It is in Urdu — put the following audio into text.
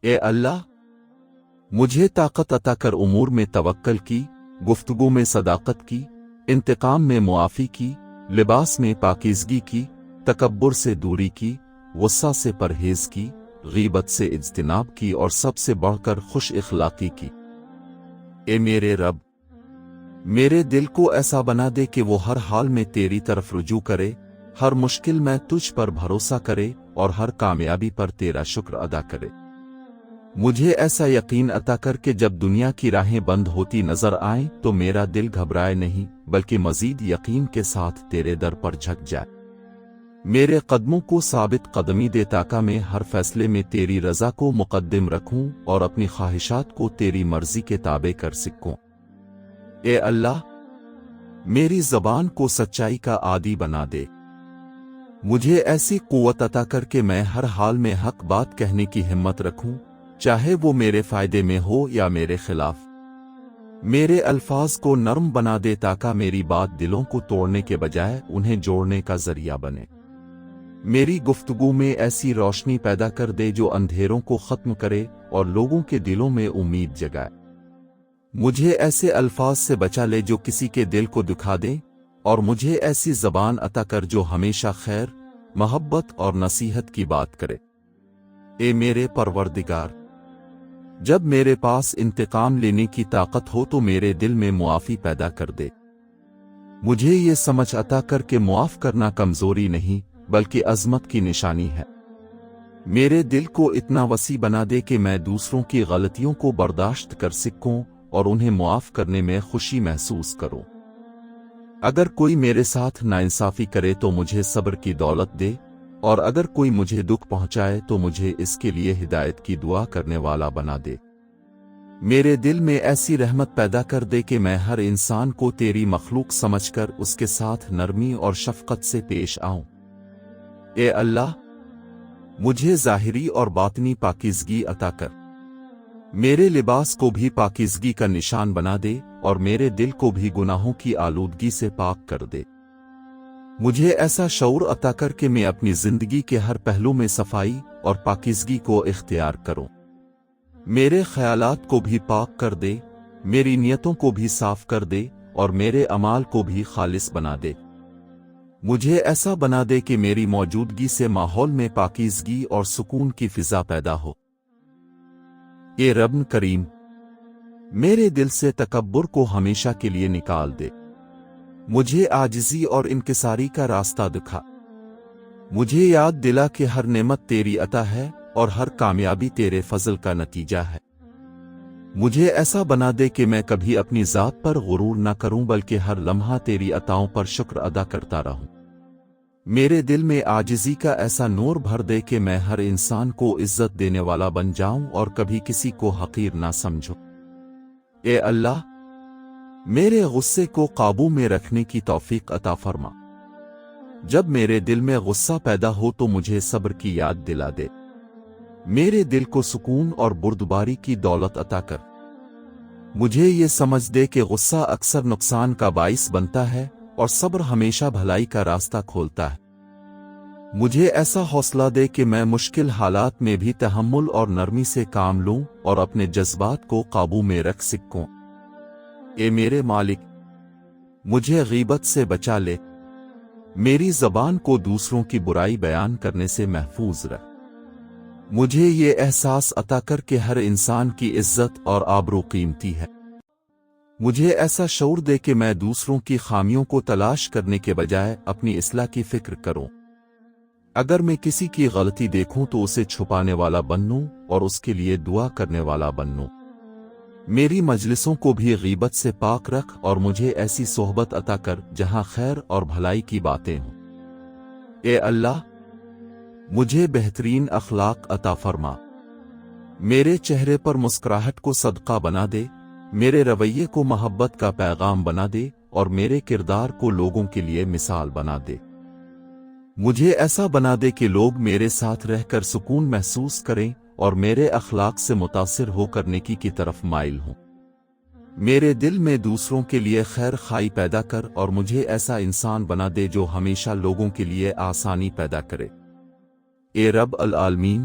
اے اللہ، مجھے طاقت عطا کر امور میں توکل کی، گفتگو میں صداقت کی، انتقام میں معافی کی، لباس میں پاکیزگی کی، تکبر سے دوری کی، غصہ سے پرہیز کی، غیبت سے اجتناب کی اور سب سے بڑھ کر خوش اخلاقی کی۔ اے میرے رب، میرے دل کو ایسا بنا دے کہ وہ ہر حال میں تیری طرف رجوع کرے، ہر مشکل میں تجھ پر بھروسہ کرے اور ہر کامیابی پر تیرا شکر ادا کرے۔ مجھے ایسا یقین عطا کر کہ جب دنیا کی راہیں بند ہوتی نظر آئیں تو میرا دل گھبرائے نہیں بلکہ مزید یقین کے ساتھ تیرے در پر جھک جائے۔ میرے قدموں کو ثابت قدمی دے تاکہ میں ہر فیصلے میں تیری رضا کو مقدم رکھوں اور اپنی خواہشات کو تیری مرضی کے تابع کر سکوں۔ اے اللہ، میری زبان کو سچائی کا عادی بنا دے۔ مجھے ایسی قوت عطا کر کہ میں ہر حال میں حق بات کہنے کی ہمت رکھوں، چاہے وہ میرے فائدے میں ہو یا میرے خلاف۔ میرے الفاظ کو نرم بنا دے تاکہ میری بات دلوں کو توڑنے کے بجائے انہیں جوڑنے کا ذریعہ بنے۔ میری گفتگو میں ایسی روشنی پیدا کر دے جو اندھیروں کو ختم کرے اور لوگوں کے دلوں میں امید جگائے۔ مجھے ایسے الفاظ سے بچا لے جو کسی کے دل کو دکھا دیں، اور مجھے ایسی زبان عطا کر جو ہمیشہ خیر، محبت اور نصیحت کی بات کرے۔ اے میرے پروردگار، جب میرے پاس انتقام لینے کی طاقت ہو تو میرے دل میں معافی پیدا کر دے۔ مجھے یہ سمجھ عطا کر کہ معاف کرنا کمزوری نہیں بلکہ عظمت کی نشانی ہے۔ میرے دل کو اتنا وسیع بنا دے کہ میں دوسروں کی غلطیوں کو برداشت کر سکوں اور انہیں معاف کرنے میں خوشی محسوس کروں۔ اگر کوئی میرے ساتھ ناانصافی کرے تو مجھے صبر کی دولت دے، اور اگر کوئی مجھے دکھ پہنچائے تو مجھے اس کے لیے ہدایت کی دعا کرنے والا بنا دے۔ میرے دل میں ایسی رحمت پیدا کر دے کہ میں ہر انسان کو تیری مخلوق سمجھ کر اس کے ساتھ نرمی اور شفقت سے پیش آؤں۔ اے اللہ، مجھے ظاہری اور باطنی پاکیزگی عطا کر۔ میرے لباس کو بھی پاکیزگی کا نشان بنا دے اور میرے دل کو بھی گناہوں کی آلودگی سے پاک کر دے۔ مجھے ایسا شعور عطا کر کہ میں اپنی زندگی کے ہر پہلو میں صفائی اور پاکیزگی کو اختیار کروں۔ میرے خیالات کو بھی پاک کر دے، میری نیتوں کو بھی صاف کر دے اور میرے اعمال کو بھی خالص بنا دے۔ مجھے ایسا بنا دے کہ میری موجودگی سے ماحول میں پاکیزگی اور سکون کی فضا پیدا ہو۔ اے رب کریم، میرے دل سے تکبر کو ہمیشہ کے لیے نکال دے۔ مجھے عاجزی اور انکساری کا راستہ دکھا۔ مجھے یاد دلا کہ ہر نعمت تیری عطا ہے اور ہر کامیابی تیرے فضل کا نتیجہ ہے۔ مجھے ایسا بنا دے کہ میں کبھی اپنی ذات پر غرور نہ کروں بلکہ ہر لمحہ تیری عطاؤں پر شکر ادا کرتا رہوں۔ میرے دل میں عاجزی کا ایسا نور بھر دے کہ میں ہر انسان کو عزت دینے والا بن جاؤں اور کبھی کسی کو حقیر نہ سمجھوں۔ اے اللہ، میرے غصے کو قابو میں رکھنے کی توفیق عطا فرما۔ جب میرے دل میں غصہ پیدا ہو تو مجھے صبر کی یاد دلا دے۔ میرے دل کو سکون اور بردباری کی دولت عطا کر۔ مجھے یہ سمجھ دے کہ غصہ اکثر نقصان کا باعث بنتا ہے اور صبر ہمیشہ بھلائی کا راستہ کھولتا ہے۔ مجھے ایسا حوصلہ دے کہ میں مشکل حالات میں بھی تحمل اور نرمی سے کام لوں اور اپنے جذبات کو قابو میں رکھ سکوں۔ اے میرے مالک، مجھے غیبت سے بچا لے۔ میری زبان کو دوسروں کی برائی بیان کرنے سے محفوظ رکھ۔ مجھے یہ احساس عطا کر کہ ہر انسان کی عزت اور آبرو قیمتی ہے۔ مجھے ایسا شعور دے کہ میں دوسروں کی خامیوں کو تلاش کرنے کے بجائے اپنی اصلاح کی فکر کروں۔ اگر میں کسی کی غلطی دیکھوں تو اسے چھپانے والا بنوں اور اس کے لیے دعا کرنے والا بنوں۔ میری مجلسوں کو بھی غیبت سے پاک رکھ اور مجھے ایسی صحبت عطا کر جہاں خیر اور بھلائی کی باتیں ہوں۔ اے اللہ، مجھے بہترین اخلاق عطا فرما۔ میرے چہرے پر مسکراہٹ کو صدقہ بنا دے، میرے رویے کو محبت کا پیغام بنا دے اور میرے کردار کو لوگوں کے لیے مثال بنا دے۔ مجھے ایسا بنا دے کہ لوگ میرے ساتھ رہ کر سکون محسوس کریں اور میرے اخلاق سے متاثر ہو کر نیکی کی طرف مائل ہوں۔ میرے دل میں دوسروں کے لیے خیر خواہی پیدا کر اور مجھے ایسا انسان بنا دے جو ہمیشہ لوگوں کے لیے آسانی پیدا کرے۔ اے رب العالمین،